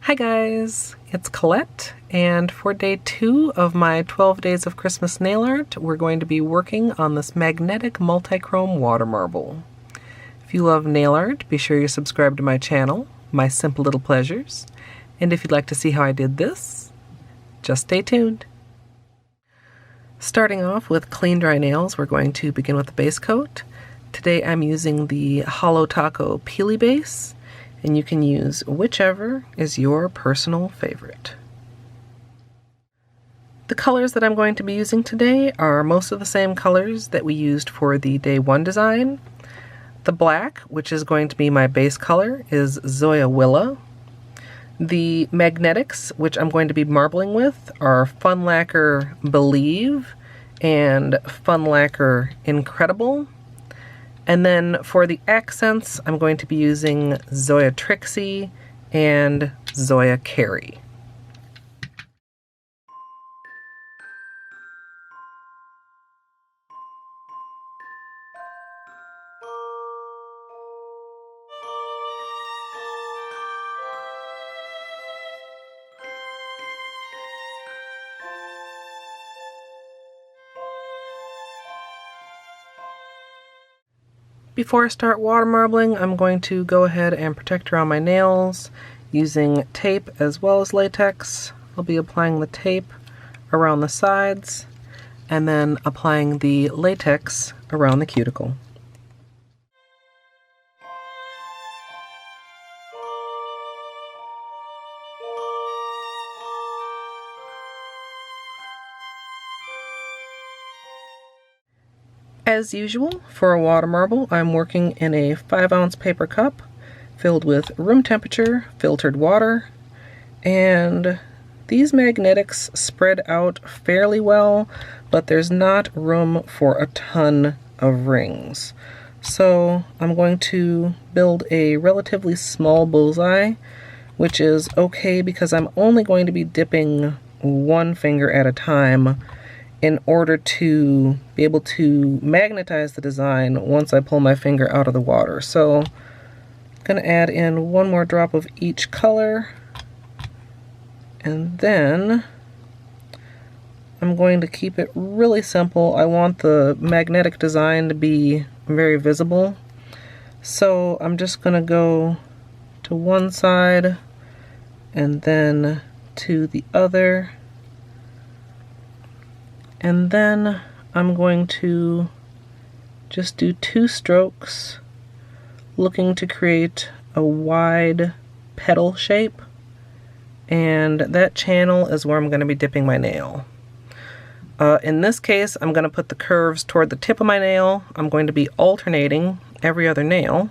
Hi guys, it's Colette, and for day 2 of my 12 Days of Christmas nail art, we're going to be working on this magnetic multichrome water marble. If you love nail art, be sure you subscribe to my channel, My Simple Little Pleasures, and if you'd like to see how I did this, just stay tuned. Starting off with clean dry nails, we're going to begin with the base coat. Today I'm using the Holo Taco Peely base, and you can use whichever is your personal favorite. The colors that I'm going to be using today are most of the same colors that we used for the day 1 design. The black, which is going to be my base color, is Zoya Willa. The magnetics, which I'm going to be marbling with, are F.U.N Lacquer Believe and F.U.N Lacquer Incredible. And then for the accents, I'm going to be using Zoya Trixie and Zoya Carrie. Before I start water marbling, I'm going to go ahead and protect around my nails using tape as well as latex. I'll be applying the tape around the sides and then applying the latex around the cuticle. As usual, for a water marble, I'm working in a 5-ounce paper cup filled with room temperature filtered water, and these magnetics spread out fairly well, but there's not room for a ton of rings. So I'm going to build a relatively small bullseye, which is okay because I'm only going to be dipping one finger at a time in order to be able to magnetize the design once I pull my finger out of the water. So I'm going to add in one more drop of each color, and then I'm going to keep it really simple. I want the magnetic design to be very visible. So I'm just going to go to one side and then to the other. And then I'm going to just do 2 strokes, looking to create a wide petal shape. And that channel is where I'm going to be dipping my nail. In this case, I'm going to put the curves toward the tip of my nail. I'm going to be alternating every other nail.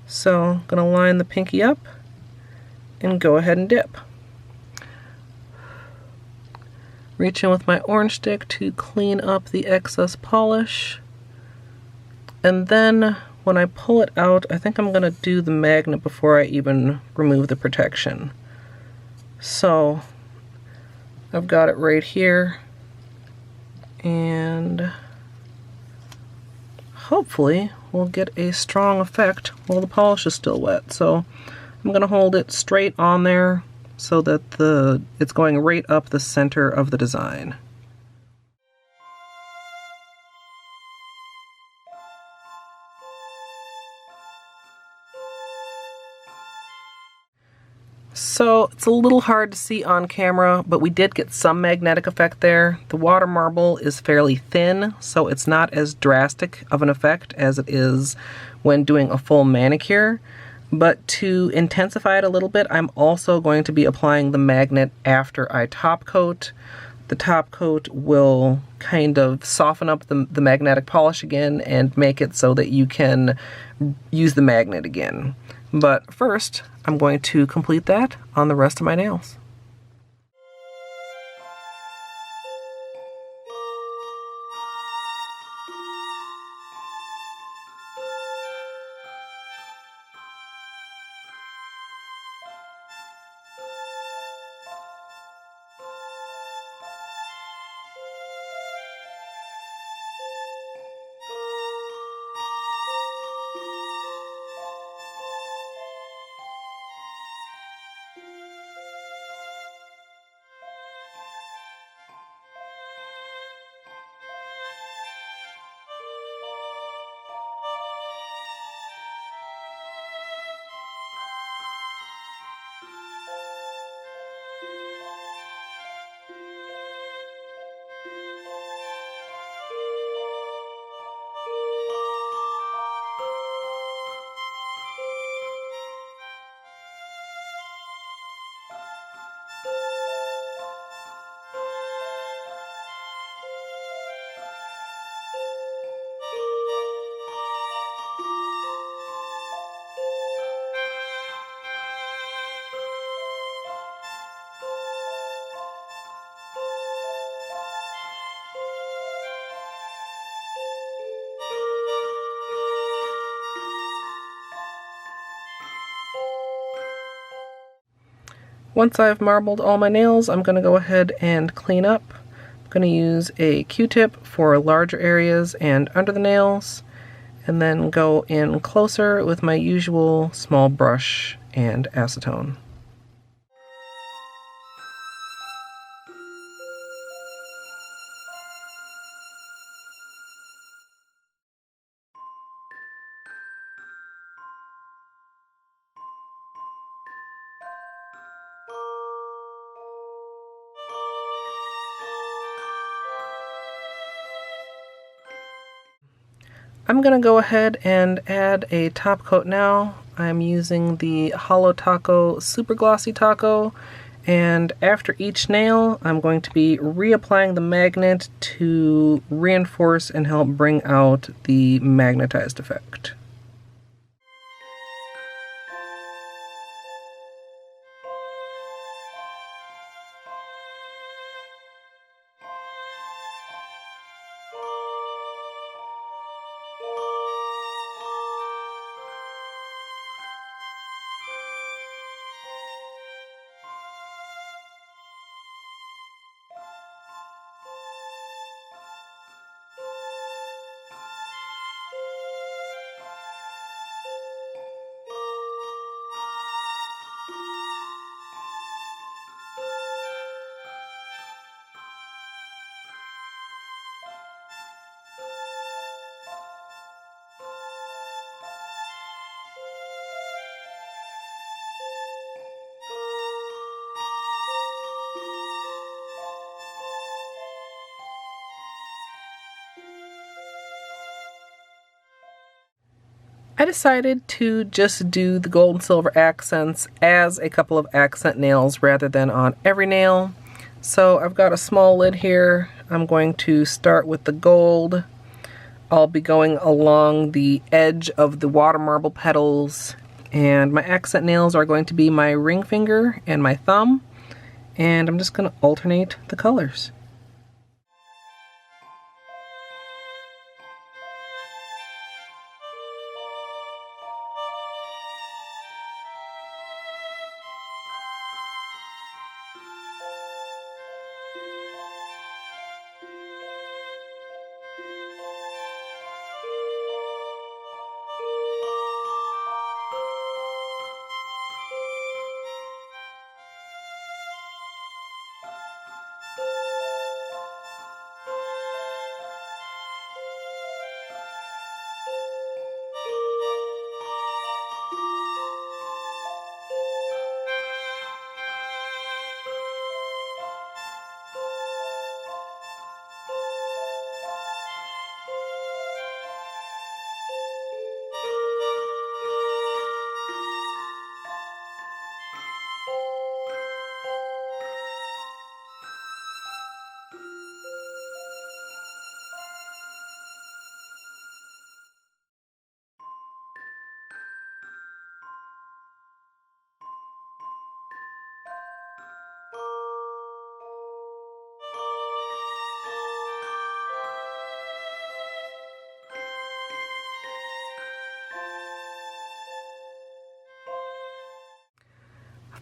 So I'm going to line the pinky up and go ahead and dip. Reach in with my orange stick to clean up the excess polish. And then when I pull it out, I think I'm going to do the magnet before I even remove the protection. So I've got it right here, and hopefully we'll get a strong effect while the polish is still wet. So I'm going to hold it straight on there so that it's going right up the center of the design. So it's a little hard to see on camera, but we did get some magnetic effect there. The water marble is fairly thin, so it's not as drastic of an effect as it is when doing a full manicure. But to intensify it a little bit, I'm also going to be applying the magnet after I top coat. The top coat will kind of soften up the magnetic polish again and make it so that you can use the magnet again. But first, I'm going to complete that on the rest of my nails. Once I've marbled all my nails, I'm going to go ahead and clean up. I'm going to use a Q-tip for larger areas and under the nails, and then go in closer with my usual small brush and acetone. I'm going to go ahead and add a top coat now. I'm using the Holo Taco Super Glossy Taco, and after each nail I'm going to be reapplying the magnet to reinforce and help bring out the magnetized effect. I decided to just do the gold and silver accents as a couple of accent nails rather than on every nail. So I've got a small lid here. I'm going to start with the gold. I'll be going along the edge of the water marble petals, and my accent nails are going to be my ring finger and my thumb, and I'm just going to alternate the colors.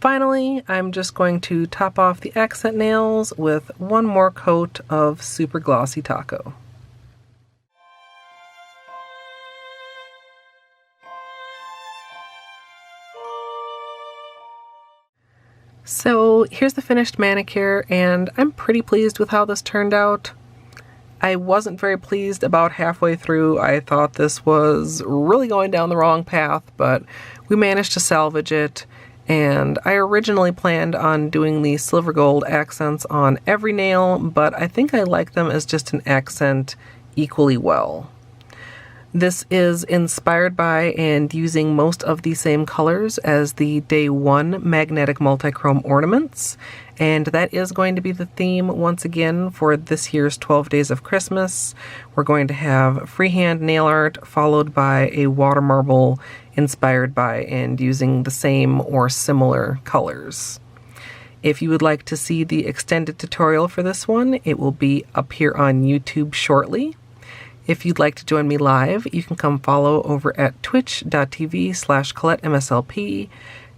Finally, I'm just going to top off the accent nails with one more coat of Super Glossy Taco. So here's the finished manicure, and I'm pretty pleased with how this turned out. I wasn't very pleased about halfway through. I thought this was really going down the wrong path, but we managed to salvage it. And I originally planned on doing the silver gold accents on every nail, but I think I like them as just an accent equally well. This is inspired by and using most of the same colors as the Day 1 magnetic multichrome ornaments, and that is going to be the theme once again for this year's 12 Days of Christmas. We're going to have freehand nail art followed by a water marble inspired by and using the same or similar colors. If you would like to see the extended tutorial for this one, it will be up here on YouTube shortly. If you'd like to join me live, you can come follow over at twitch.tv/ColetteMSLP,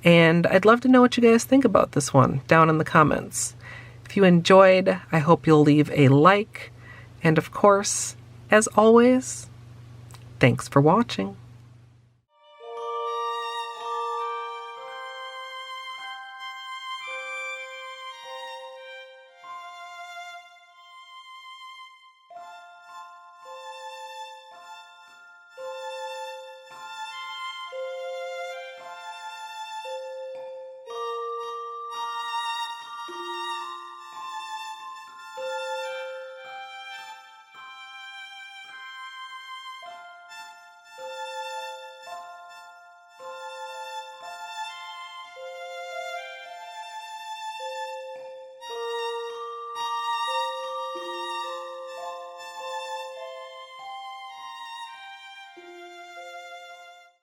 And I'd love to know what you guys think about this one down in the comments. If you enjoyed, I hope you'll leave a like. And of course, as always, thanks for watching.